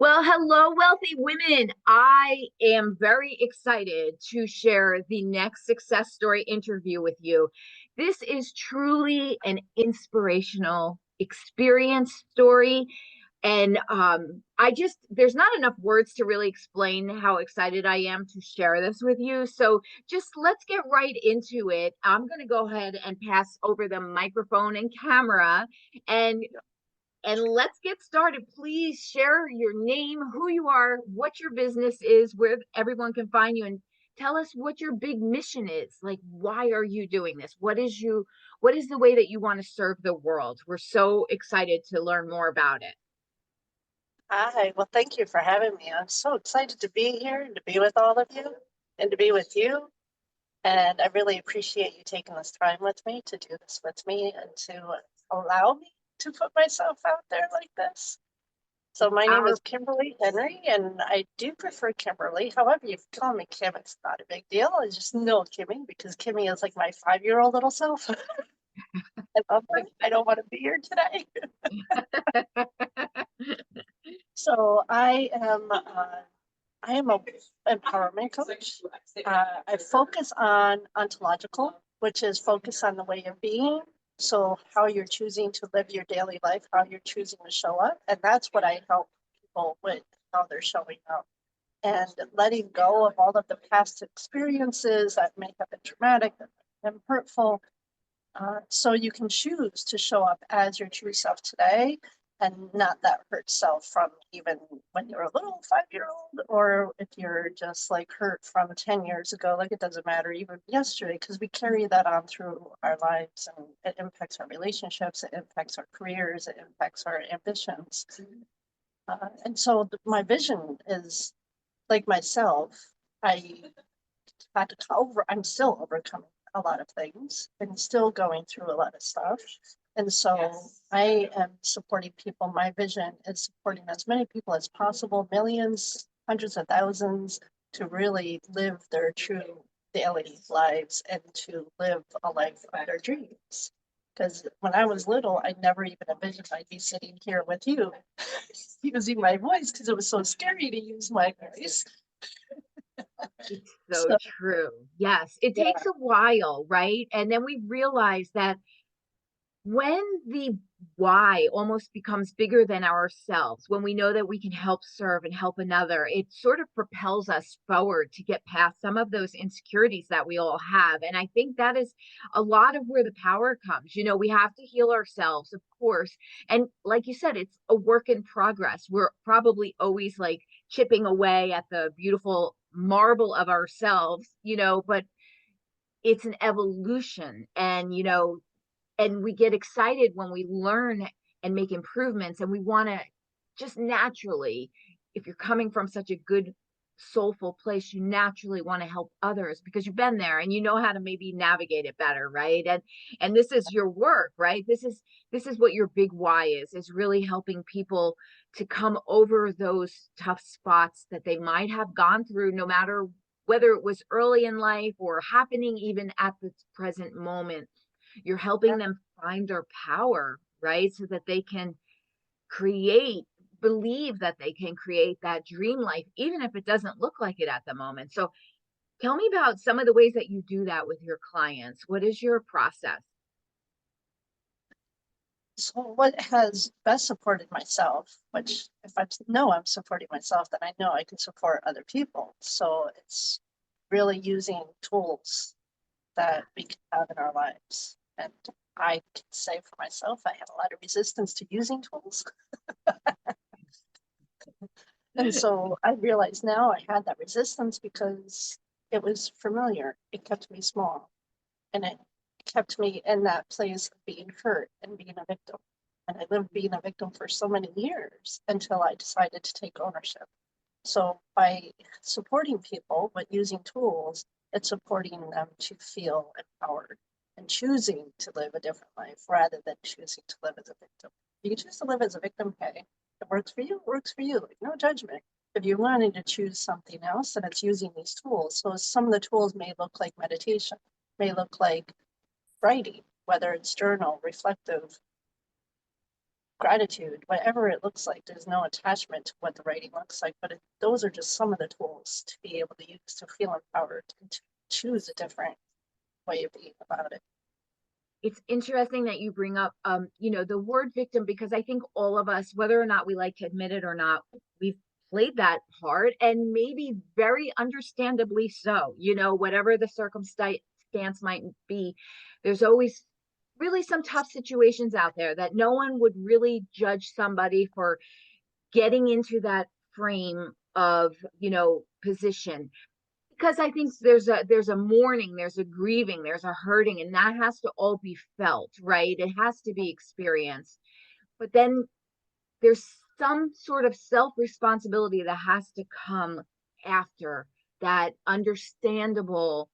Well, hello, wealthy women. I am very excited to share the next success story interview with you. This is truly an inspirational experience story. And there's not enough words to really explain how excited I am to share this with you. So just let's get right into it. I'm going to go ahead and pass over the microphone and camera. And and let's get started. Please share your name, who you are, what your business is, where everyone can find you, and tell us what your big mission is. Like, why are you doing this? What is the way that you want to serve the world? We're so excited to learn more about it. Hi, well, thank you for having me. I'm so excited to be here and to be with all of you and to be with you. And I really appreciate you taking this time with me to do this with me and to allow me to put myself out there like this. So It's my name our is Kimberly Henry, and I do prefer Kimberly. However, you can call me Kim, it's not a big deal. I just know Kimmy because Kimmy is like my 5-year-old little self. I love her. I don't want to be here today. So I am a empowerment coach. I focus on ontological, which is focus on the way of being. So how you're choosing to live your daily life, how you're choosing to show up. And that's what I help people with, how they're showing up. And letting go of all of the past experiences that may have been traumatic, that have been hurtful. So you can choose to show up as your true self today and not that hurt self from even when you're a little 5-year-old, or if you're just like hurt from 10 years ago, like it doesn't matter even yesterday, because we carry that on through our lives and it impacts our relationships, it impacts our careers, it impacts our ambitions. And so my vision is like myself, I had to I'm still overcoming a lot of things and still going through a lot of stuff. And so I am supporting people. My vision is supporting as many people as possible, millions, hundreds of thousands, to really live their true daily lives and to live a life of their dreams. Because when I was little, I never even envisioned I'd be sitting here with you using my voice because it was so scary to use my voice. It's so So, true. Yes, it yeah. takes a while, right? And then we realize that when the why almost becomes bigger than ourselves, when we know that we can help serve and help another, it sort of propels us forward to get past some of those insecurities that we all have. And I think that is a lot of where the power comes. We have to heal ourselves, of course. And like you said, it's a work in progress. We're probably always like chipping away at the beautiful marble of ourselves, but it's an evolution. And we get excited when we learn and make improvements, and we want to just naturally, if you're coming from such a good soulful place, you naturally want to help others because you've been there and you know how to maybe navigate it better, right? And this is your work, right? This is what your big why is really helping people to come over those tough spots that they might have gone through, no matter whether it was early in life or happening even at the present moment. You're helping them find their power, right? So that they can create, believe that they can create that dream life, even if it doesn't look like it at the moment. So tell me about some of the ways that you do that with your clients. What is your process? So what has best supported myself, which if I know I'm supporting myself, then I know I can support other people. So it's really using tools that we can have in our lives. And I can say for myself, I had a lot of resistance to using tools. And so I realize now I had that resistance because it was familiar. It kept me small and it kept me in that place of being hurt and being a victim. And I lived being a victim for so many years until I decided to take ownership. So by supporting people, but using tools, it's supporting them to feel empowered and choosing to live a different life rather than choosing to live as a victim. You can choose to live as a victim, hey, it works for you, it works for you, like no judgment. If you're wanting to choose something else, then it's using these tools. So some of the tools may look like meditation, may look like writing, whether it's journal, reflective, gratitude, whatever it looks like. There's no attachment to what the writing looks like, but those are just some of the tools to be able to use to feel empowered and to choose a different way of being about it. It's interesting that you bring up, the word victim, because I think all of us, whether or not we like to admit it or not, we've played that part, and maybe very understandably so. Whatever the circumstance might be, there's always really some tough situations out there that no one would really judge somebody for getting into that frame of, position, because I think there's a mourning, there's a grieving, there's a hurting, and that has to all be felt, right? It has to be experienced. But then there's some sort of self-responsibility that has to come after that understandable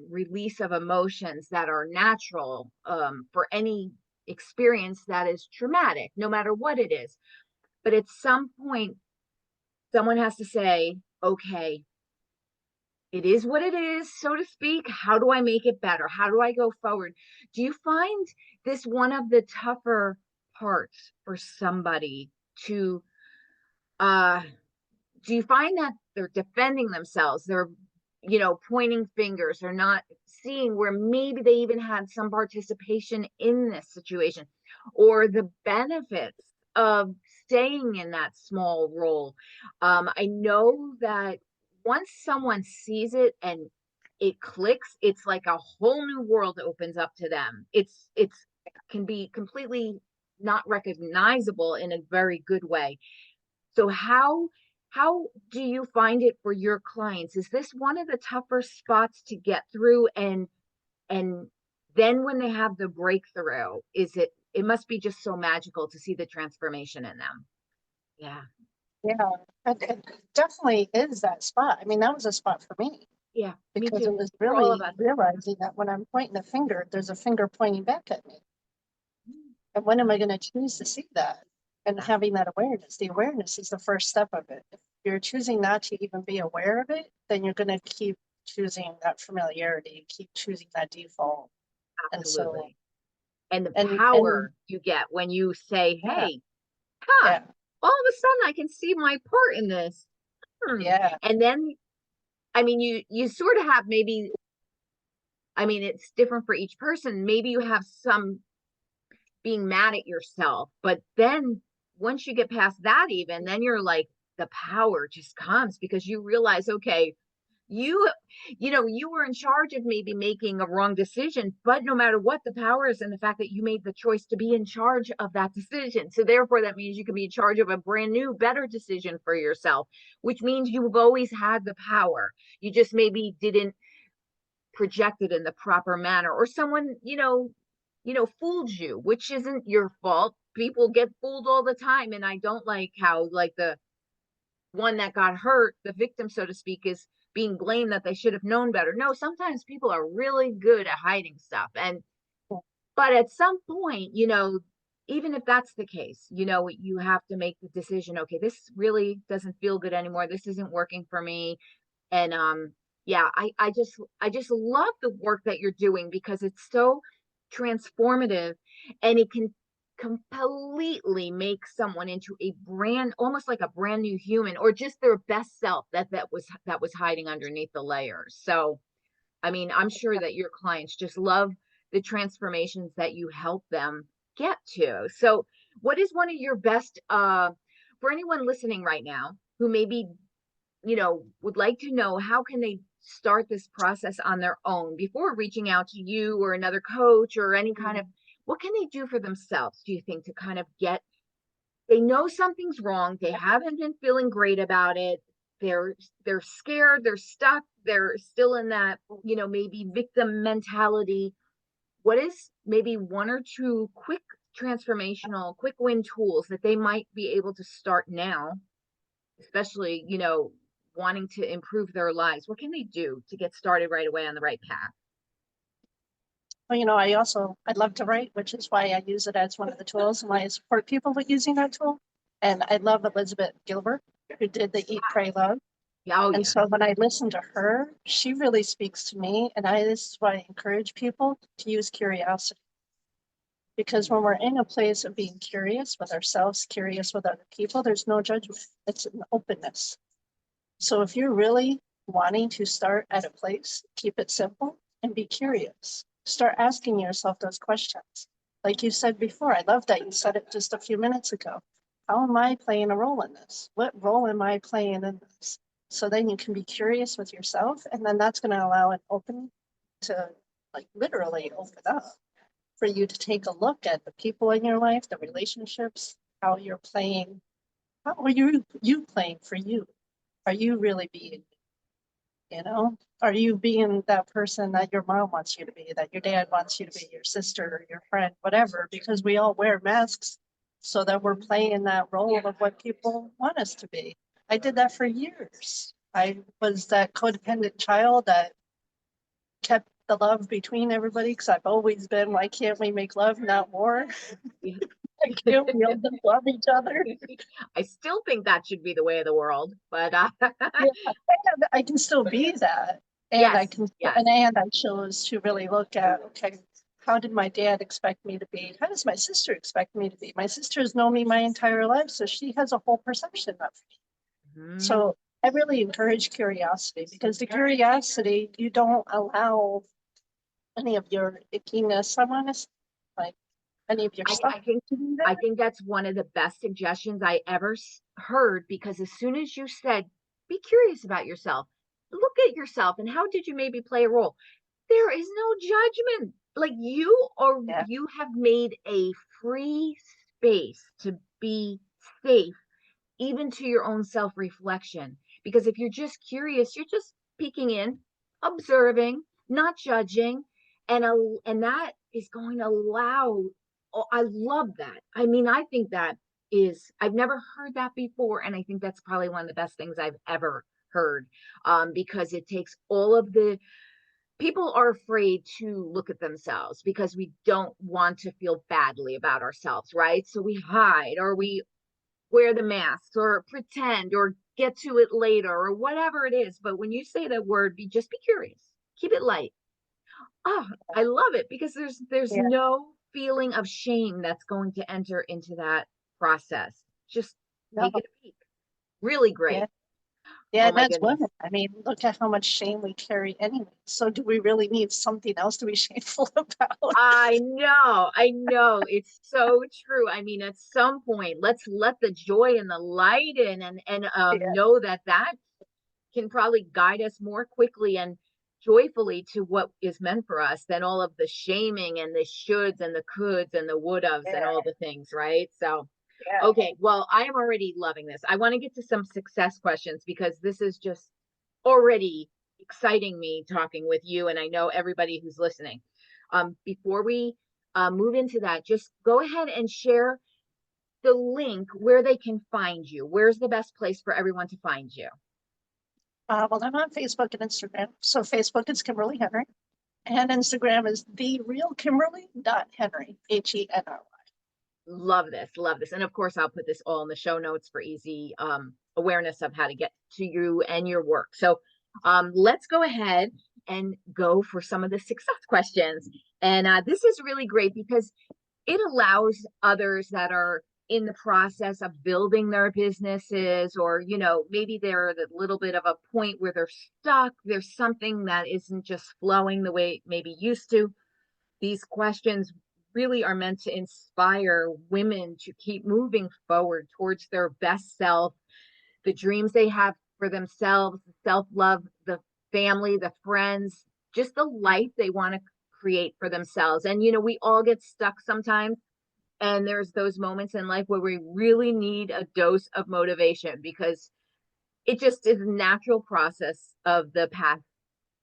release of emotions that are natural for any experience that is traumatic, no matter what it is. But at some point, someone has to say, okay, it is what it is, so to speak. How do I make it better? How do I go forward? Do you find this one of the tougher parts for somebody to, uh, do you find that they're defending themselves? They're, pointing fingers, or not seeing where maybe they even had some participation in this situation, or the benefits of staying in that small role. I know that once someone sees it and it clicks, it's like a whole new world opens up to them. It's can be completely not recognizable in a very good way. So how do you find it for your clients? Is this one of the tougher spots to get through? And then when they have the breakthrough, it must be just so magical to see the transformation in them. Yeah. Yeah, it definitely is that spot. I mean, that was a spot for me Yeah, me because it too. was For all of really us. realizing that when I'm pointing the finger, there's a finger pointing back at me. And when am I going to choose to see that? And having that awareness, the awareness is the first step of it. If you're choosing not to even be aware of it, then you're going to keep choosing that familiarity, keep choosing that default. And so, Absolutely. And the and power you get when you say, yeah, hey, huh, yeah, all of a sudden I can see my part in this. yeah, And then, I mean, you sort of have maybe, I mean, it's different for each person. Maybe you have some being mad at yourself, but then once you get past that, even then you're like, the power just comes because you realize, okay, you you were in charge of maybe making a wrong decision, but no matter what, the power is in the fact that you made the choice to be in charge of that decision. So therefore that means you can be in charge of a brand new better decision for yourself, which means you've always had the power. You just maybe didn't project it in the proper manner, or someone fooled you, which isn't your fault. People get fooled all the time, and I don't like how, like, the one that got hurt, the victim, so to speak, is being blamed that they should have known better. No, sometimes people are really good at hiding stuff. And but at some point, even if that's the case, you have to make the decision, okay, this really doesn't feel good anymore. This isn't working for me. And yeah, I just love the work that you're doing because it's so transformative, and it can completely make someone into a brand, almost like a brand new human, or just their best self that was hiding underneath the layers. So I mean, I'm sure that your clients just love the transformations that you help them get to. So what is one of your best, for anyone listening right now who maybe, would like to know, how can they start this process on their own before reaching out to you or another coach or any kind of, what can they do for themselves, do you think, to kind of get, they know something's wrong, they haven't been feeling great about it, they're scared, they're stuck, they're still in that, maybe victim mentality. What is maybe one or two quick transformational quick win tools that they might be able to start now, especially, wanting to improve their lives? What can they do to get started right away on the right path? well, I love to write, which is why I use it as one of the tools and why I support people with using that tool. And I love Elizabeth Gilbert, who did the Eat, Pray, Love. Yeah, oh And yeah. so when I listen to her, she really speaks to me. And this is why I encourage people to use curiosity. Because when we're in a place of being curious with ourselves, curious with other people, there's no judgment. It's an openness. So if you're really wanting to start at a place, keep it simple and be curious. Start asking yourself those questions. Like you said before, I love that you said it just a few minutes ago. How am I playing a role in this? What role am I playing in this? So then you can be curious with yourself, and then that's going to allow it open to, like, literally open up for you to take a look at the people in your life, the relationships, how you're playing. How are you playing for you? Are you really being, are you being that person that your mom wants you to be, that your dad wants you to be, your sister or your friend, whatever, because we all wear masks so that we're playing that role of what people want us to be. I did that for years. I was that codependent child that kept the love between everybody because I've always been, why can't we make love, not war? Yeah. Why can't we all just love each other? I still think that should be the way of the world, but Yeah, and I can still be that. And I yes, can, yes. and I chose to really look at, okay, how did my dad expect me to be? How does my sister expect me to be? My sister has known me my entire life, so she has a whole perception of me. Mhm. So I really encourage curiosity, because the curiosity, you don't allow any of your ickiness, I want to, like, any of your I, stuff I think to be I there. think that's one of the best suggestions I ever heard, because as soon as you said, be curious about yourself, look at yourself, and how did you maybe play a role? There is no judgment. Like Yeah, you have made a free space to be safe, even to your own self reflection. Because if you're just curious, you're just peeking in, observing, not judging, and that is going to allow. Oh, I love that. I mean, I think that is, I've never heard that before, and I think that's probably one of the best things I've ever heard, because it takes all of the people are afraid to look at themselves because we don't want to feel badly about ourselves, right? So we hide, or we wear the masks, or pretend, or get to it later, or whatever it is. But when you say that word, just be curious, keep it light. Oh, I love it, because there's yeah, no feeling of shame that's going to enter into that process. Just no, take it a peek. Really yeah. great. Yeah, Oh and my that's goodness. women. I mean, look at how much shame we carry anyway. So do we really need something else to be shameful about? I know. It's so true. I mean, at some point, let's let the joy and the light in, and Yeah, know that that can probably guide us more quickly and joyfully to what is meant for us than all of the shaming and the shoulds and the coulds and the would haves and all yeah, the things, right? So, yeah. okay, well, I am already loving this. I want to get to some success questions, because this is just already exciting me talking with you, and I know everybody who's listening. Before we move into that, just go ahead and share the link where they can find you. Where's the best place for everyone to find you? Well, I'm on Facebook and Instagram. So Facebook is Kimberly Henry, and Instagram is the real Kimberly.Henry, Henry. Love this, love this. And of course, I'll put this all in the show notes for easy awareness of how to get to you and your work. So let's go ahead and go for some of the success questions. And this is really great, because it allows others that are in the process of building their businesses, or maybe they're at a little bit of a point where they're stuck, there's something that isn't just flowing the way it maybe used to. These questions really are meant to inspire women to keep moving forward towards their best self, the dreams they have for themselves, the self-love, the family, the friends, just the life they want to create for themselves. And we all get stuck sometimes, and there's those moments in life where we really need a dose of motivation, because it just is a natural process of the path,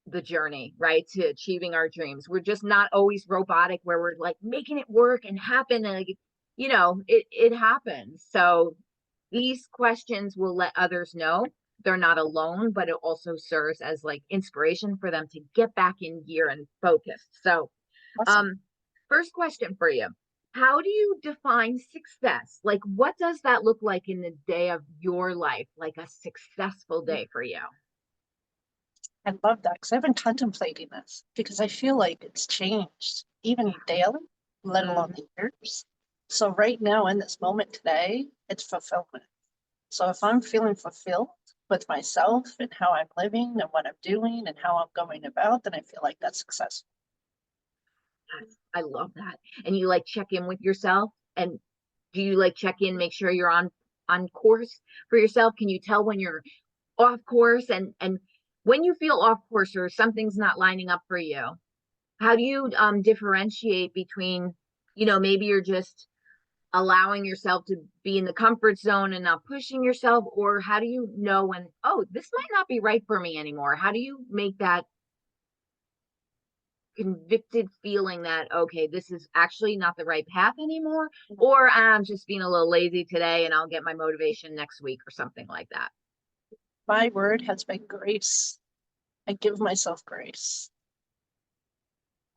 the journey, right, to achieving our dreams. We're just not always robotic, where we're like making it work and happen, and like, it happens. So these questions will let others know they're not alone, but it also serves as like inspiration for them to get back in gear and focused. So Awesome. um first question for you: how do you define success? Like, what does that look like in the day of your life, like a successful day for you? I love that because I've been contemplating this because I feel like it's changed even daily. let alone the years. So right now in this moment today, it's fulfillment. So if I'm feeling fulfilled with myself and how I'm living and what I'm doing and how I'm going about, then I feel like that's successful. I love that. And you like check in with yourself, and do you like check in, make sure you're on course for yourself? Can you tell when you're off course, and when you feel off course or something's not lining up for you? How do you differentiate between, maybe you're just allowing yourself to be in the comfort zone and not pushing yourself, or how do you know when, oh, this might not be right for me anymore? How do you make that convicted feeling that, okay, this is actually not the right path anymore, or I'm just being a little lazy today and I'll get my motivation next week or something like that? My word has been grace. I give myself grace.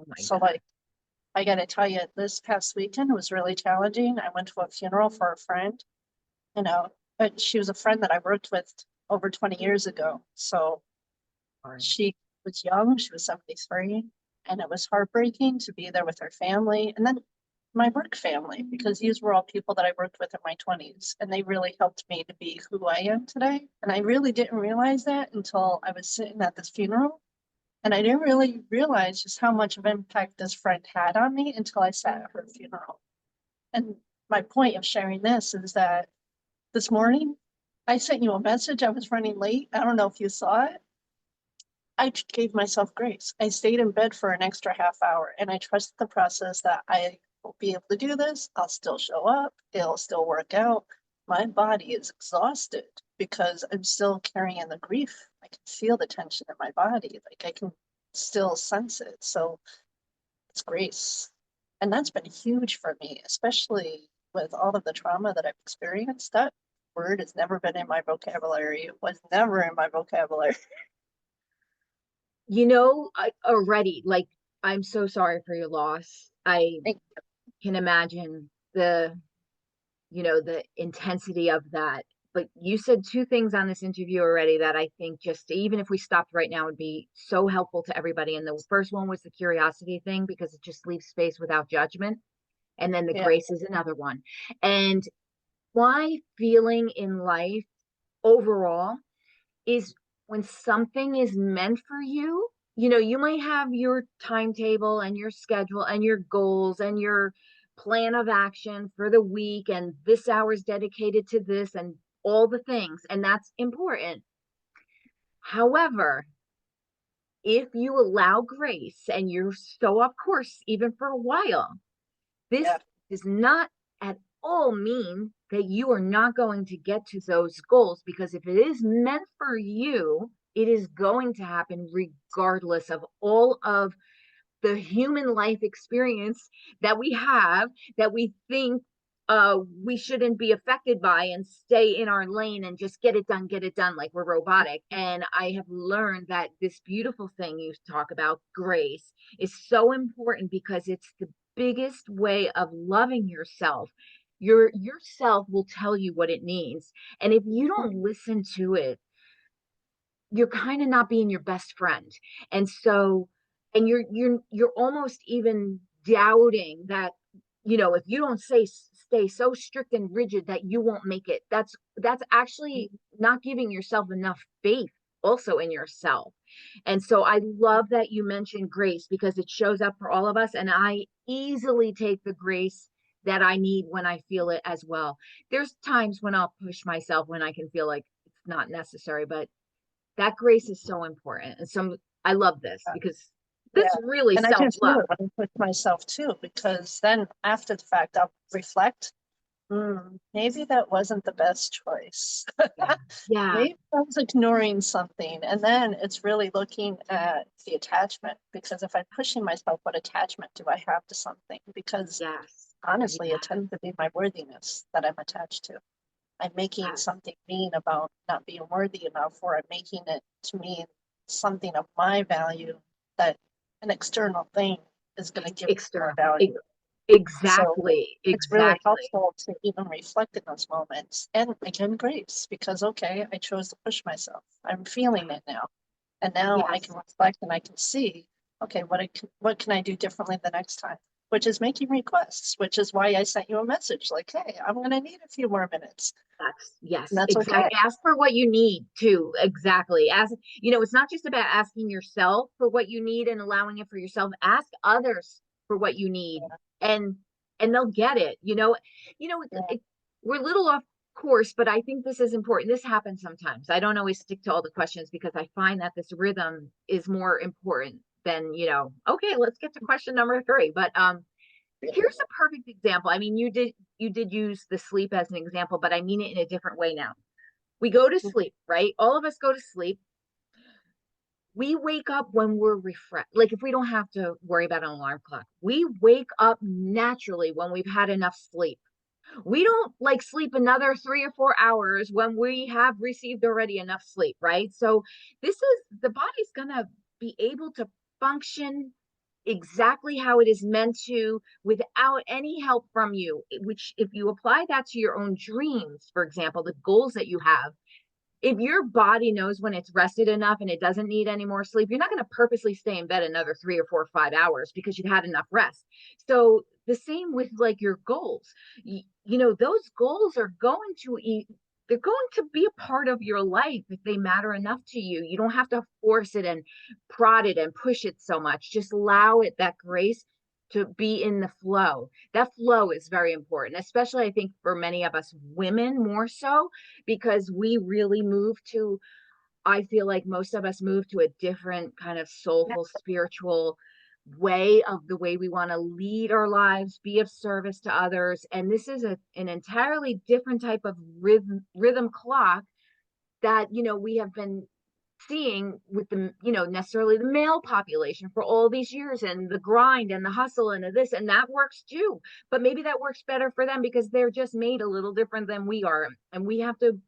Oh my So God. like, I gotta tell you, this past weekend was really challenging. I went to a funeral for a friend, but she was a friend that I worked with over 20 years ago. So Sorry. she was young, she was 73, and it was heartbreaking to be there with her family. And then my work family, because these were all people that I worked with in my 20s, and they really helped me to be who I am today. And I really didn't realize that until I was sitting at this funeral. And I didn't really realize just how much of impact this friend had on me until I sat at her funeral. And my point of sharing this is that this morning I sent you a message. I was running late. I don't know if you saw it. I gave myself grace. I stayed in bed for an extra half hour and I trusted the process that I will be able to do this. I'll still show up. It'll still work out. My body is exhausted because I'm still carrying the grief. I can feel the tension in my body. Like I can still sense it. So it's grace. And that's been huge for me, especially with all of the trauma that I've experienced. That word has never been in my vocabulary. It was never in my vocabulary. Already, like, I'm so sorry for your loss. I can imagine the intensity of that. But you said two things on this interview already that I think, just even if we stopped right now, would be so helpful to everybody. And the first one was the curiosity thing, because it just leaves space without judgment. And then the Yeah, grace is another one. And my feeling in life overall is, when something is meant for you, you might have your timetable and your schedule and your goals and your plan of action for the week, and this hour is dedicated to this and all the things, and that's important. However, if you allow grace and you're so off course even for a while, this yeah, does not at all mean that you are not going to get to those goals, because if it is meant for you, it is going to happen regardless of all of the human life experience that we have, that we think we shouldn't be affected by, and stay in our lane and just get it done like we're robotic. And I have learned that this beautiful thing you talk about, grace, is so important, because it's the biggest way of loving yourself. Yourself will tell you what it needs, and if you don't listen to it, you're kind of not being your best friend. And so, and you're almost even doubting that, if you don't stay so strict and rigid, that you won't make it. That's actually not giving yourself enough faith also in yourself. And so I love that you mentioned grace, because it shows up for all of us, and I easily take the grace that I need when I feel it as well. There's times when I'll push myself when I can feel like it's not necessary, but that grace is so important. And so I love this, because this yeah. really And I can feel self-love. it when I push myself too, because then after the fact, I'll reflect. Maybe that wasn't the best choice. Yeah. Yeah. Maybe I was ignoring something. And then it's really looking at the attachment, because if I'm pushing myself, what attachment do I have to something? Because Yes. honestly, it Yeah. tends to be my worthiness that I'm attached to. I'm making Yes. something mean about not being worthy enough, or I'm making it to mean something of my value that an external thing is going to give me more External. value. So Exactly. it's really Exactly. helpful to even reflect in those moments and again grace, because okay, I chose to push myself. I'm feeling it now. And now I Yes. can reflect and I can see, okay, what can I do differently the next time? which is making requests, which is why I sent you a message like, hey, I'm going to need a few more minutes. And Yes, that's okay. exactly. Ask for what you need too. Exactly. Ask, it's not just about asking yourself for what you need and allowing it for yourself. Ask others for what you need, Yeah. and they'll get it. Yeah. We're a little off course, but I think this is important. This happens sometimes. I don't always stick to all the questions because I find that this rhythm is more important than, okay, let's get to question number 3. But Yeah. here's a perfect example. I mean, you did use the sleep as an example, but I mean it in a different way now. We go to sleep, right? All of us go to sleep. We wake up when we're refreshed. Like if we don't have to worry about an alarm clock, we wake up naturally when we've had enough sleep. We don't like sleep another 3 or 4 hours when we have received already enough sleep, right? So this is the body's gonna be able to function exactly how it is meant to without any help from you, which if you apply that to your own dreams, for example, the goals that you have, if your body knows when it's rested enough and it doesn't need any more sleep, you're not going to purposely stay in bed another 3 or 4 or 5 hours because you've had enough rest. So the same with like your goals. Those goals are going to they're going to be a part of your life if they matter enough to you. You don't have to force it and prod it and push it so much. Just allow it that grace to be in the flow. That flow is very important, especially I think for many of us women more so because we really move to, I feel like most of us move to a different kind of soulful, spiritual way of the way we want to lead our lives, be of service to others. And this is an entirely different type of rhythm clock that, we have been seeing with the, necessarily the male population for all these years and the grind and the hustle and this and that works too. But maybe that works better for them because they're just made a little different than we are. And we have to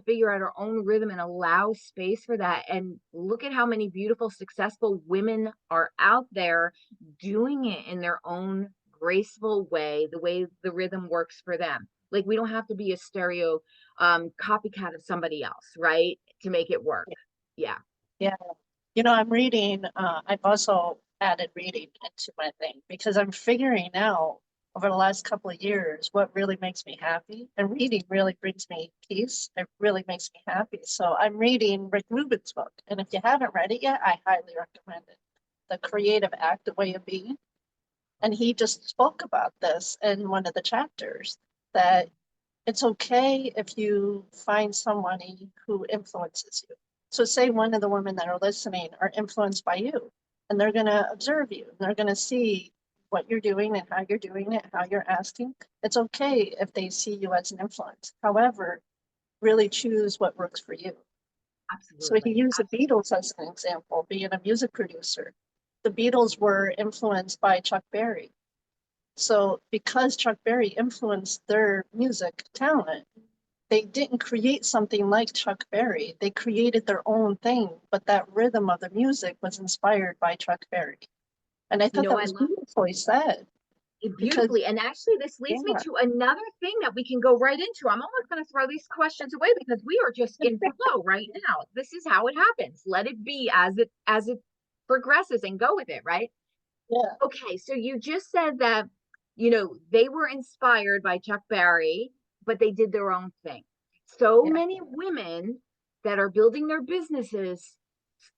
figure out our own rhythm and allow space for that. And look at how many beautiful, successful women are out there doing it in their own graceful way, the way the rhythm works for them. Like we don't have to be a stereo copycat of somebody else, right? To make it work. Yeah. Yeah. I'm reading, I've also added reading into my thing because I'm figuring out over the last couple of years what really makes me happy. And reading really brings me peace. It really makes me happy. So I'm reading Rick Rubin's book. And if you haven't read it yet, I highly recommend it. The Creative Act, the Way of Being. And he just spoke about this in one of the chapters that it's okay if you find somebody who influences you. So say one of the women that are listening are influenced by you and they're going to observe you and they're going to see what you're doing and how you're doing it, how you're asking. It's okay if they see you as an influence. However, really choose what works for you. So he Absolutely. used the Beatles as an example, being a music producer. The Beatles were influenced by Chuck Berry. So because Chuck Berry influenced their music talent, they didn't create something like Chuck Berry. They created their own thing, but that rhythm of the music was inspired by Chuck Berry. And I thought that I was love beautifully said it because, beautifully. And actually, this leads me yeah, to another thing that we can go right into. I'm almost going to throw these questions away because we are just in flow right now. This is how it happens. Let it be as it progresses and go with it, right? yeah, Okay, so you just said that, they were inspired by Chuck Berry, but they did their own thing. So yeah. many women that are building their businesses,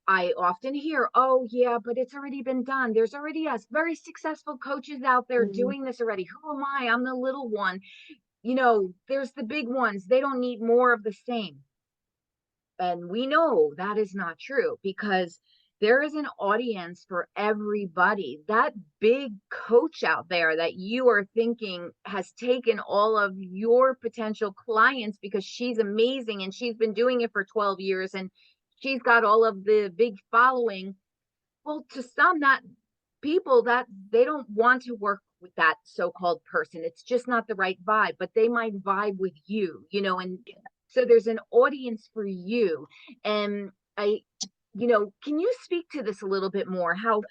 I often hear, oh, yeah, but it's already been done. There's already us very successful coaches out there Mhm. doing this already. Who am I? I'm the little one. There's the big ones. They don't need more of the same. And we know that is not true because there is an audience for everybody. That big coach out there that you are thinking has taken all of your potential clients because she's amazing and she's been doing it for 12 years and she's got all of the big following. Well, to some, that people that they don't want to work with that so-called person. It's just not the right vibe, but they might vibe with you, and so there's an audience for you. And can you speak to this a little bit more? How,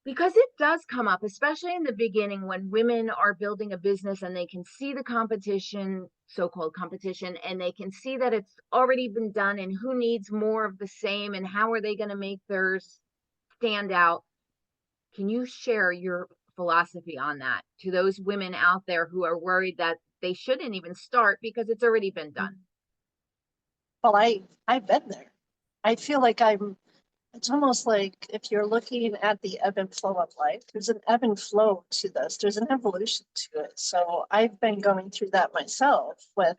because it does come up, especially in the beginning when women are building a business and they can see the competition, so-called competition, and they can see that it's already been done and who needs more of the same and how are they going to make theirs stand out. Can you share your philosophy on that to those women out there who are worried that they shouldn't even start because it's already been done? Well, I've been there. I feel like it's almost like if you're looking at the ebb and flow of life, there's an ebb and flow to this. There's an evolution to it. So I've been going through that myself with,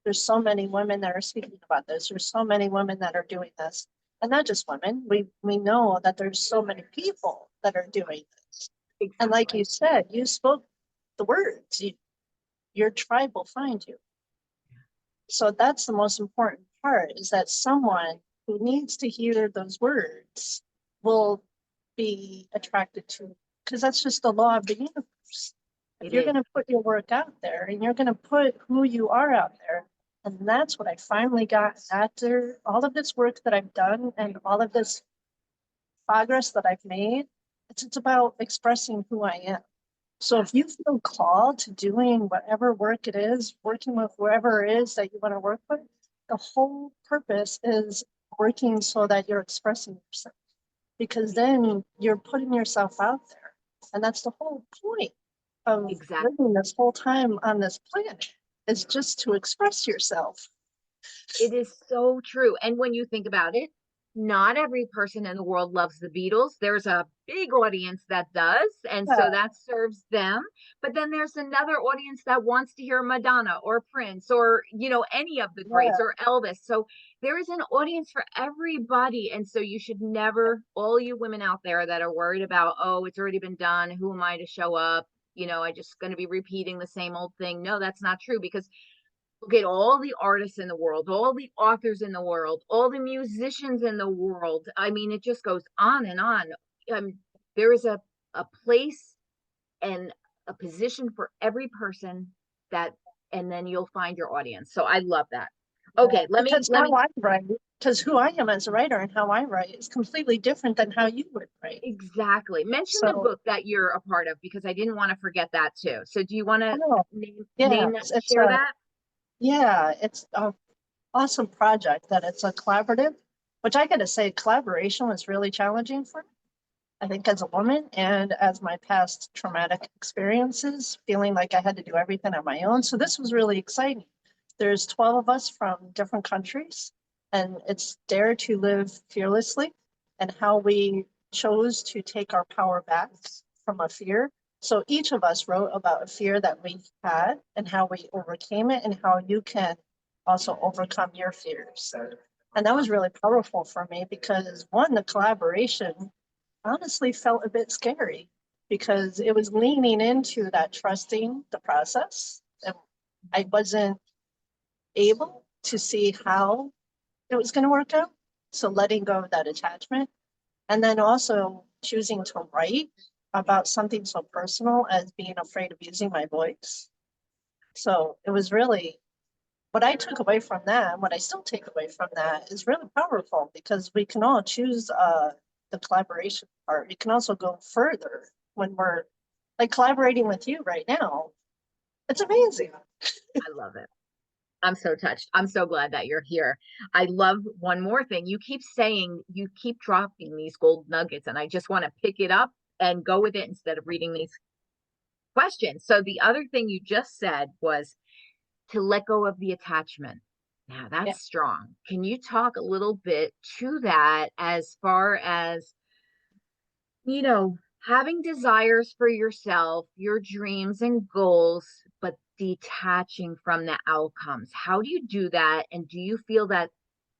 there's so many women that are speaking about this. There's so many women that are doing this. And not just women. We know that there's so many people that are doing this. And like Exactly. you said, you spoke the words. Your tribe will find you. So that's the most important part, is that someone who needs to hear those words will be attracted to, because that's just the law of the universe. If It you're is. going to put your work out there and you're going to put who you are out there, and that's what I finally got after all of this work that I've done and all of this progress that I've made. It's about expressing who I am. So Yeah, if you feel called to doing whatever work it is, working with whoever it is that you want to work with, the whole purpose is working so that you're expressing yourself, because then you're putting yourself out there. And that's the whole point of exactly. living this whole time on this planet, is just to express yourself. It is so true. And when you think about it, not every person in the world loves the Beatles. There's a big audience that does, and Yeah, so that serves them. But then there's another audience that wants to hear Madonna or Prince or, any of the greats yeah, or Elvis. So there is an audience for everybody. And so you should never, all you women out there that are worried about, oh, it's already been done. Who am I to show up? I just going to be repeating the same old thing. No, that's not true, because look at all the artists in the world, all the authors in the world, all the musicians in the world. I mean, it just goes on and on. There is a place and a position for every person that, and then you'll find your audience. So I love that. yeah. Okay, let me, Because how I write, because who I am as a writer and how I write is completely different than how you would write. exactly mention the So, book that you're a part of, because I didn't want to forget that too. So do you want to oh, yeah, name that, share that? it's a awesome project that it's a collaborative, which I gotta say, collaboration was really challenging for me. I think as a woman and as my past traumatic experiences, feeling like I had to do everything on my own. So this was really exciting. There's 12 of us from different countries, and it's Dare to Live Fearlessly, and how we chose to take our power back from a fear. So each of us wrote about a fear that we had and how we overcame it, and how you can also overcome your fears. And that was really powerful for me, because one, the collaboration honestly felt a bit scary, because it was leaning into that trusting the process. And I wasn't able to see how it was going to work out. So letting go of that attachment. And then also choosing to write about something so personal as being afraid of using my voice. So it was really, what I took away from that, and what I still take away from that, is really powerful, because we can all choose the collaboration part. We can also go further when we're like collaborating with you right now. It's amazing. I love it. I'm so touched. I'm so glad that you're here. I love one more thing. You keep saying, you keep dropping these gold nuggets, and I just want to pick it up and go with it instead of reading these questions. So, the other thing you just said was to let go of the attachment. Now, Yeah. that's strong. Can you talk a little bit to that, as far as, you know, having desires for yourself, your dreams and goals, but detaching from the outcomes? How do you do that? And do you feel that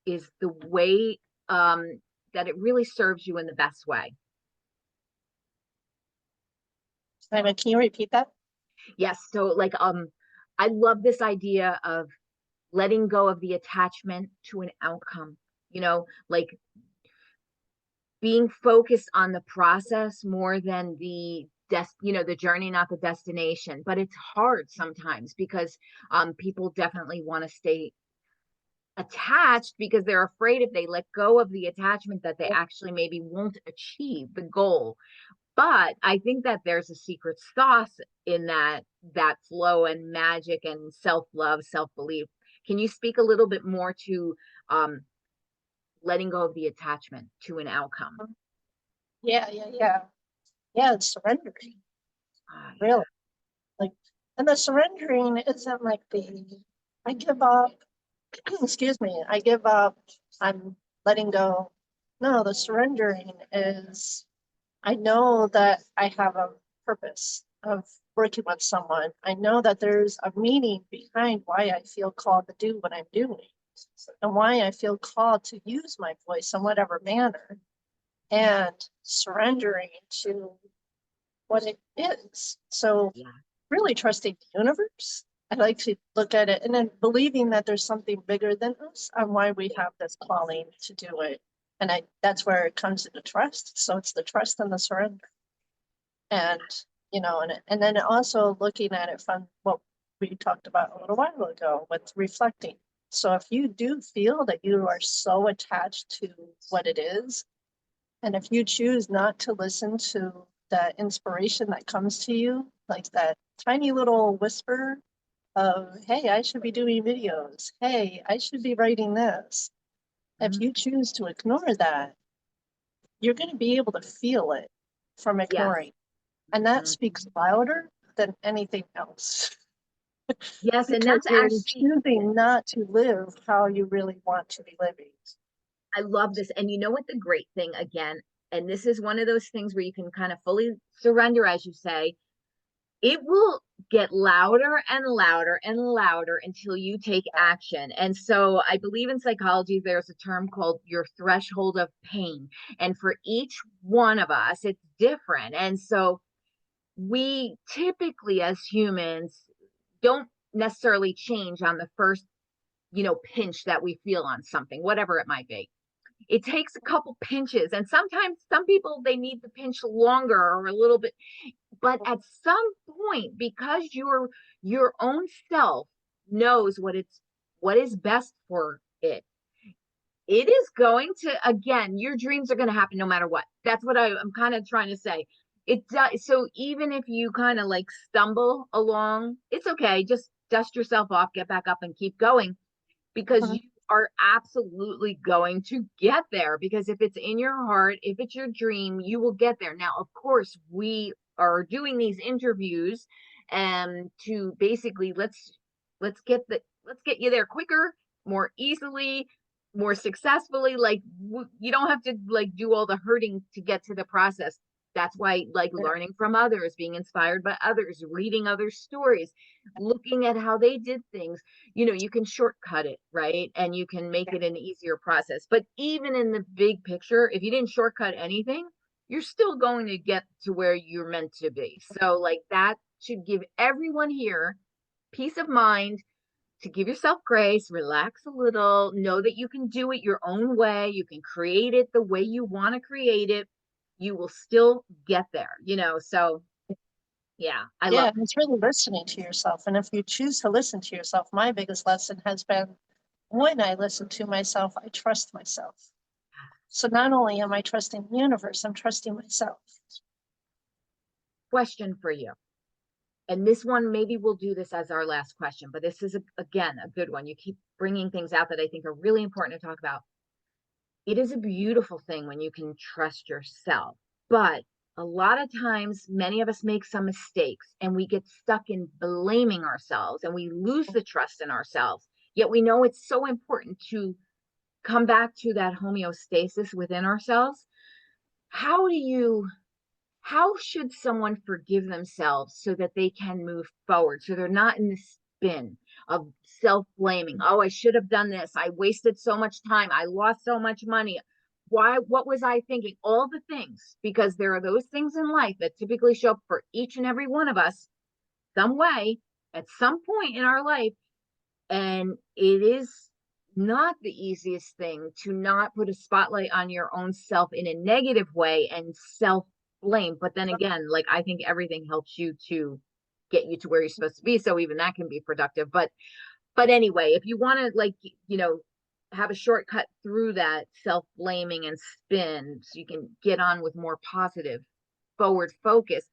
is the way that it really serves you in the best way? Simon, can you repeat that? Yes. So like I love this idea of letting go of the attachment to an outcome, like being focused on the process more than the journey, not the destination. But it's hard sometimes, because people definitely want to stay attached, because they're afraid if they let go of the attachment that they actually maybe won't achieve the goal. But I think that there's a secret sauce in that flow and magic and self-love, self-belief. Can you speak a little bit more to um letting go of the attachment to an outcome? Yeah, yeah, yeah. Yeah, it's surrendering. Yeah. really. Like, and the surrendering isn't like I give up, excuse me, I give up, I'm letting go. No, the surrendering is, I know that I have a purpose of working with someone. I know that there's a meaning behind why I feel called to do what I'm doing and why I feel called to use my voice in whatever manner, and surrendering to what it is. So Yeah. really trusting the universe. I like to look at it and then believing that there's something bigger than us and why we have this calling to do it. And that's where it comes into trust. So it's the trust and the surrender. And, and then also looking at it from what we talked about a little while ago with reflecting. So if you do feel that you are so attached to what it is, and if you choose not to listen to that inspiration that comes to you, like that tiny little whisper of, hey, I should be doing videos. Hey, I should be writing this. If Mhm. you choose to ignore that, you're going to be able to feel it from Yes. ignoring. And that Mhm. speaks louder than anything else Yes, and because that's you're actually, choosing not to live how you really want to be living. I love this. And you know what the great thing again, and this is one of those things where you can kind of fully surrender, as you say, it will get louder and louder and louder until you take action. And so I believe in psychology, there's a term called your threshold of pain. And for each one of us, it's different. And so we typically, as humans, don't necessarily change on the first, pinch that we feel on something, whatever it might be. It takes a couple pinches, and sometimes some people they need the pinch longer or a little bit, but at some point, because your own self knows what is best for it is going to, again, your dreams are going to happen no matter what. That's what I'm kind of trying to say. It does. So even if you kind of like stumble along, it's okay. Just dust yourself off, get back up, and keep going, because Mhm. you are absolutely going to get there. Because if it's in your heart, if it's your dream, you will get there. Now, of course, we are doing these interviews and to basically let's get you there quicker, more easily, more successfully. Like you don't have to like do all the hurting to get to the process. That's why like learning from others, being inspired by others, reading other stories, looking at how they did things, you can shortcut it, right? And you can make it an easier process. But even in the big picture, if you didn't shortcut anything, you're still going to get to where you're meant to be. So, like, that should give everyone here peace of mind, to give yourself grace, relax a little, know that you can do it your own way. You can create it the way you want to create it. You will still get there. So, yeah, I love Yeah, and it's really listening to yourself. And if you choose to listen to yourself, my biggest lesson has been when I listen to myself, I trust myself. So not only am I trusting the universe, I'm trusting myself. question for you. And this one, maybe we'll do this as our last question, but this is, again, a good one. You keep bringing things out that I think are really important to talk about. It is a beautiful thing when you can trust yourself, but a lot of times, many of us make some mistakes and we get stuck in blaming ourselves and we lose the trust in ourselves. Yet we know it's so important to come back to that homeostasis within ourselves. How do you how should someone forgive themselves so that they can move forward, so they're not in the spin of self-blaming? Oh, I should have done this, I wasted so much time, I lost so much money, what was I thinking, all the things, because there are those things in life that typically show up for each and every one of us some way at some point in our life. And it is not the easiest thing to not put a spotlight on your own self in a negative way and self blame. But then again, like I think everything helps you to get you to where you're supposed to be. So even that can be productive. But anyway, if you want to like, have a shortcut through that self blaming and spin so you can get on with more positive forward focus,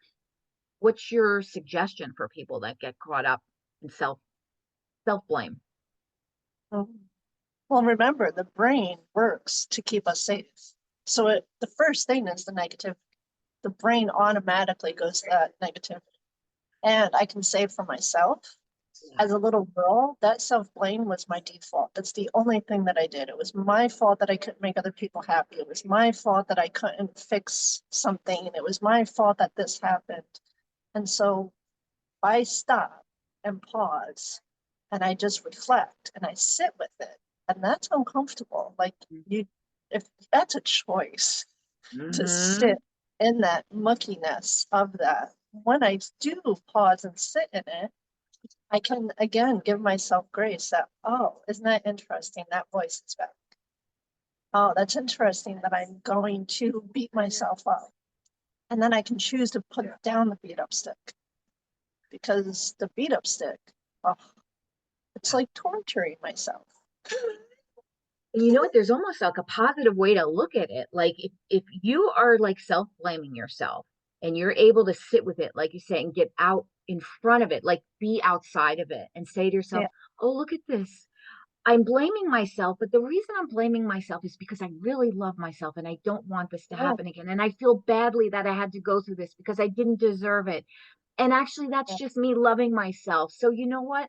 what's your suggestion for people that get caught up in self blame? Mhm. Well, remember, the brain works to keep us safe. So the first thing is the negative. The brain automatically goes to that negativity. And I can say for myself, Yeah. as a little girl, that self-blame was my default. That's the only thing that I did. It was my fault that I couldn't make other people happy. It was my fault that I couldn't fix something. It was my fault that this happened. And so I stop and pause and I just reflect and I sit with it. And that's uncomfortable. Like you, if that's a choice to Mm-hmm. sit in that muckiness of that. When I do pause and sit in it, I can again give myself grace that, oh, isn't that interesting? That voice is back. Oh, that's interesting that I'm going to beat myself up. And then I can choose to put down the beat up stick because the beat up stick, oh, it's like torturing myself. And you know what? There's almost like a positive way to look at it. Like if you are like self-blaming yourself and you're able to sit with it, like you say, and get out in front of it, like be outside of it and say to yourself, Yeah. oh, look at this. I'm blaming myself, but the reason I'm blaming myself is because I really love myself and I don't want this to Yeah. happen again. And I feel badly that I had to go through this because I didn't deserve it. And actually, that's Yeah. just me loving myself. So, you know what?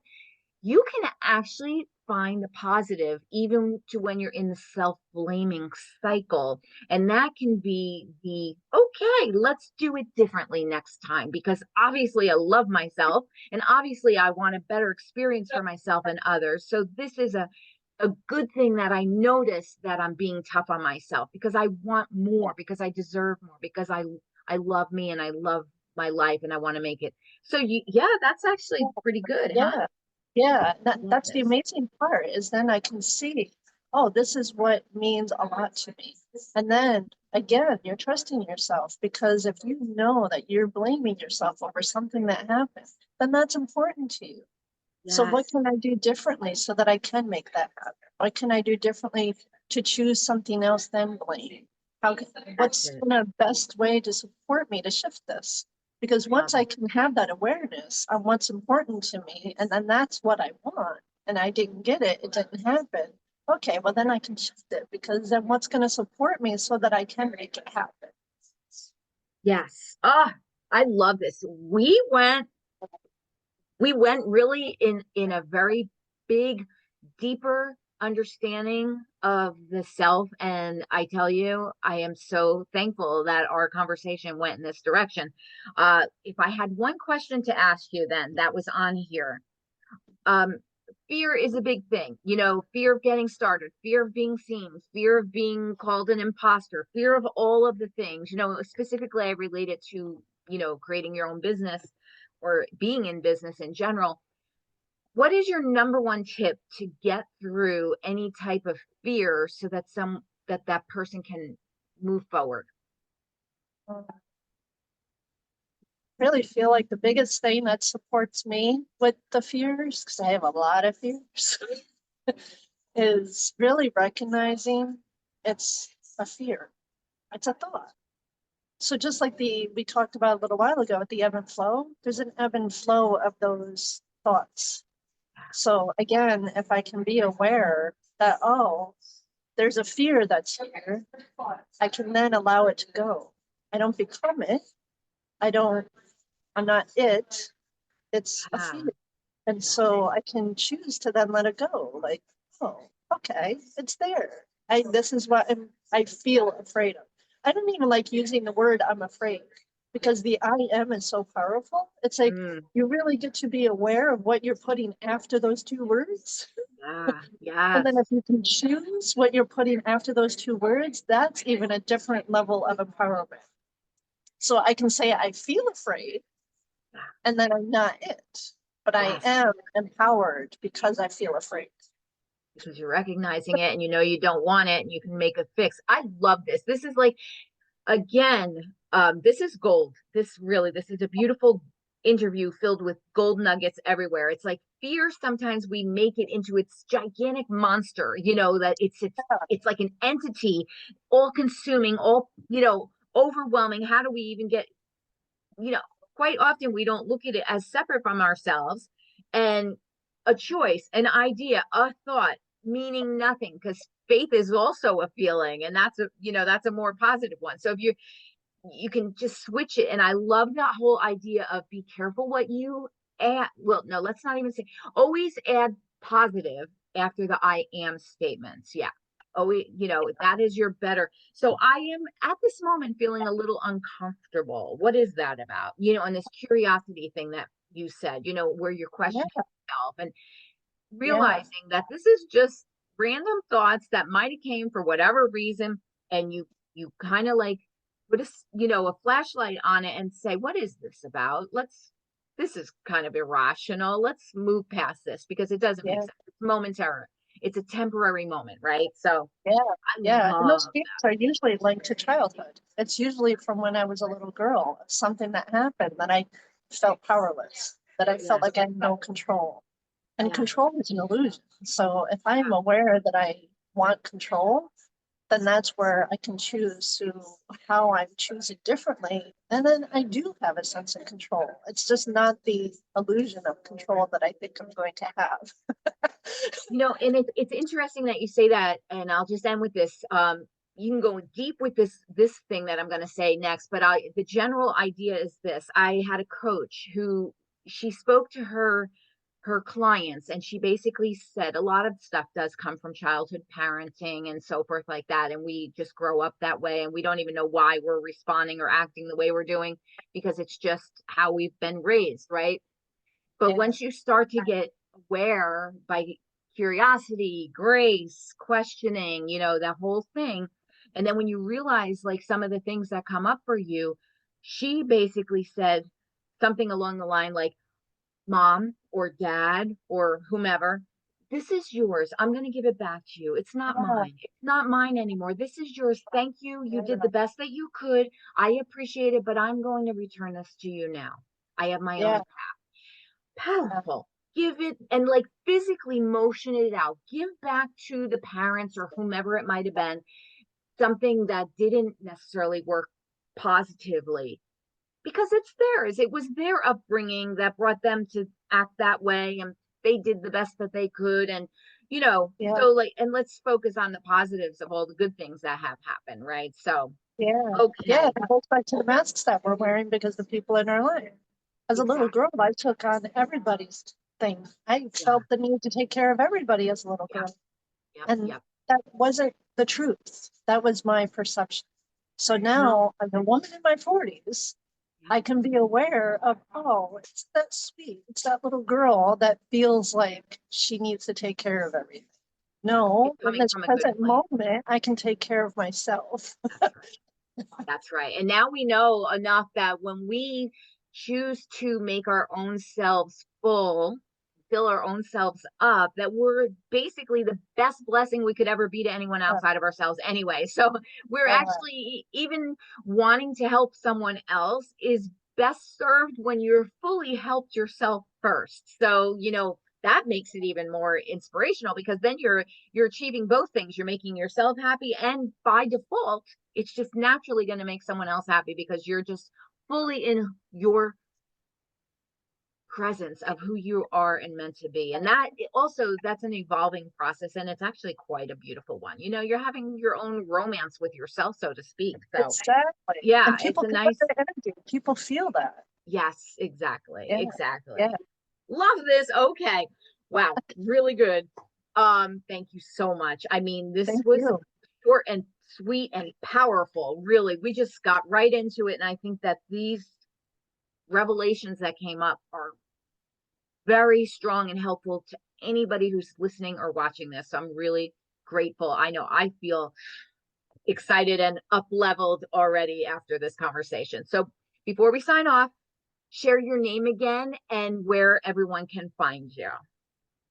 You can actually find the positive even to when you're in the self-blaming cycle, and that can be the okay, let's do it differently next time, because obviously I love myself and obviously I want a better experience for myself and others. So this is a good thing that I notice that I'm being tough on myself because I want more, because I deserve more, because I love me and I love my life and I want to make it. So yeah, that's actually pretty good, huh? Yeah. Yeah. I love That's the this. amazing part is then I can see, oh, this is what means a lot to me. And then again, you're trusting yourself because if you know that you're blaming yourself over something that happened, then that's important to you. So what Yes, can I do differently so that I can make that happen? What can I do differently to choose something else than blame? How can, that's what's it. the best way to support me to shift this? Because Love once I it. can have that awareness on what's important to me, and then that's what I want, and I didn't get it, it didn't happen. Okay, well then I can shift it because then what's going to support me so that I can make it happen? Yes. Ah, I love this. We went really in a very big, deeper understanding of the self. And I tell you, I am so thankful that our conversation went in this direction. If I had one question to ask you, then that was on here. Um, Fear is a big thing, fear of getting started, fear of being seen, fear of being called an imposter, fear of all of the things. Specifically I relate it to creating your own business or being in business in general. What is your number one tip to get through any type of fear so that that person can move forward? Really feel like the biggest thing that supports me with the fears, because I have a lot of fears, is really recognizing it's a fear. It's a thought. So just like we talked about a little while ago with the ebb and flow, there's an ebb and flow of those thoughts. So again, if I can be aware that, oh, there's a fear that's here, I can then allow it to go. I don't become it. I don't, I'm not it. It's a Ah, fear. And so I can choose to then let it go. Like, oh, okay, it's there. This is what I feel afraid of. I don't even like using the word I'm afraid because the I am is so powerful. It's like mm, you really get to be aware of what you're putting after those two words. yeah, And yes, then if you can choose what you're putting after those two words, that's even a different level of empowerment. So I can say I feel afraid and then I'm not it, but I yes. am empowered because I feel afraid. Because you're recognizing it and you don't want it and you can make a fix. I love this. This is like, again, this is gold. This is a beautiful interview filled with gold nuggets everywhere. It's like fear, sometimes we make it into its gigantic monster, that it's like an entity, all consuming, all, overwhelming. How do we even get, you know, quite often we don't look at it as separate from ourselves, and a choice, an idea, a thought meaning nothing, because faith is also a feeling, and that's a more positive one. So if you can just switch it. And I love that whole idea of be careful what you add. Well, no, let's not even say, always add positive after the I am statements. Yeah. Oh, that is your better. So I am at this moment feeling a little uncomfortable. What is that about? And this curiosity thing that you said, where you're questioning Yeah, yourself and yeah, realizing that this is just random thoughts that might have came for whatever reason, and you kind of like put a flashlight on it and say, what is this about? This is kind of irrational. Let's move past this because it doesn't make yeah, sense. It's momentary. It's a temporary moment, right? So yeah, I yeah. And those love feelings are usually linked to childhood. It's usually from when I was a little girl, something that happened that I felt powerless, that I that. felt Yes, like I had no control. And yes, control is an illusion. So if I'm yeah. aware that I want control, then that's where I can choose how I'm choosing differently. And then I do have a sense of control. It's just not the illusion of control that I think I'm going to have. And it's interesting that you say that, and I'll just end with this. You can go deep with this thing that I'm going to say next, but the general idea is this. I had a coach who she spoke to her clients, and she basically said a lot of stuff does come from childhood parenting and so forth like that, and we just grow up that way, and we don't even know why we're responding or acting the way we're doing because it's just how we've been raised, right? But Yeah, once you start to get aware by curiosity, grace, questioning, that whole thing. And then when you realize like some of the things that come up for you, she basically said something along the line like, Mom or Dad or whomever, this is yours. I'm going to give it back to you. It's not yeah, mine. It's not mine anymore. This is yours. Thank you. You did yeah, the best that you could. I appreciate it, but I'm going to return this to you now. I have my yeah, own powerful. Give it and like physically motion it out. Give back to the parents or whomever it might have been something that didn't necessarily work positively because it's theirs. It was their upbringing that brought them to act that way, and they did the best that they could. And yeah, so like, and let's focus on the positives of all the good things that have happened, right? So, yeah, yeah. okay, It goes back to the masks that we're wearing because the people in our life. As a little exactly. girl, I took on everybody's thing. I Yeah, felt the need to take care of everybody as a little yeah, girl. yep, And yep. that wasn't the truth. That was my perception. So No, now, as a woman in my 40s, yeah. I can be aware of, oh, it's that sweet. It's that little girl that feels like she needs to take care of everything. It's No, in coming this from a good present place. moment, I can take care of myself. That's right. That's right. And now we know enough that when we choose to make our own selves full, fill our own selves up, that we're basically the best blessing we could ever be to anyone Uh, outside of ourselves anyway. So we're uh, actually even wanting to help someone else is best served when you're fully helped yourself first. So, that makes it even more inspirational because then you're achieving both things. You're making yourself happy and by default it's just naturally going to make someone else happy because you're just fully in your presence of who you are and meant to be. And that also, that's an evolving process. And it's actually quite a beautiful one. You're having your own romance with yourself, so to speak. So exactly. yeah, And it's people a pick up nice, their energy. People feel that. yes, exactly. Yeah, yeah. Exactly. Love this. Okay. Wow. Really good. Thank you so much. I mean, this Thank was you. short and sweet and powerful. Really, we just got right into it. And I think that these revelations that came up are very strong and helpful to anybody who's listening or watching this. So I'm really grateful. I know I feel excited and up leveled already after this conversation. So before we sign off, share your name again and where everyone can find you.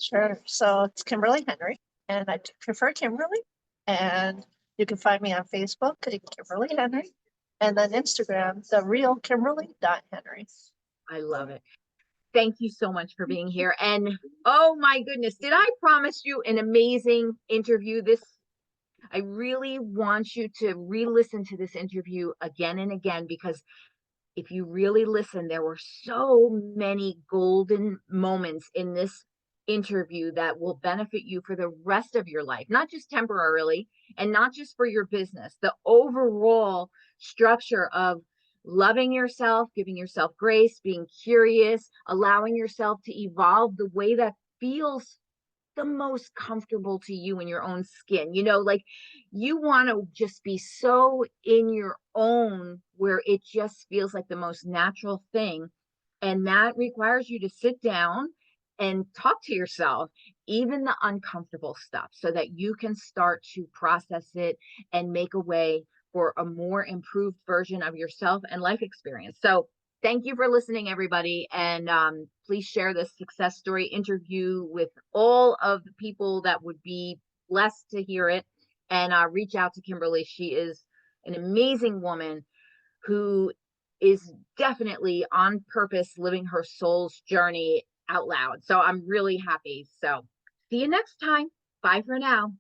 Sure. So it's Kimberly Henry, and I prefer Kimberly. And you can find me on Facebook at Kimberly Henry, and then Instagram, the real Kimberly.Henry. I love it. Thank you so much for being here. And oh my goodness, did I promise you an amazing interview? I really want you to re-listen to this interview again and again because if you really listen, there were so many golden moments in this interview that will benefit you for the rest of your life, not just temporarily and not just for your business, the overall structure of loving yourself, giving yourself grace, being curious, allowing yourself to evolve the way that feels the most comfortable to you in your own skin. Like you want to just be so in your own where it just feels like the most natural thing. And that requires you to sit down and talk to yourself, even the uncomfortable stuff, so that you can start to process it and make a way for a more improved version of yourself and life experience. So thank you for listening, everybody. And please share this success story interview with all of the people that would be blessed to hear it. And reach out to Kimberly. She is an amazing woman who is definitely on purpose living her soul's journey out loud. So I'm really happy. So see you next time. Bye for now.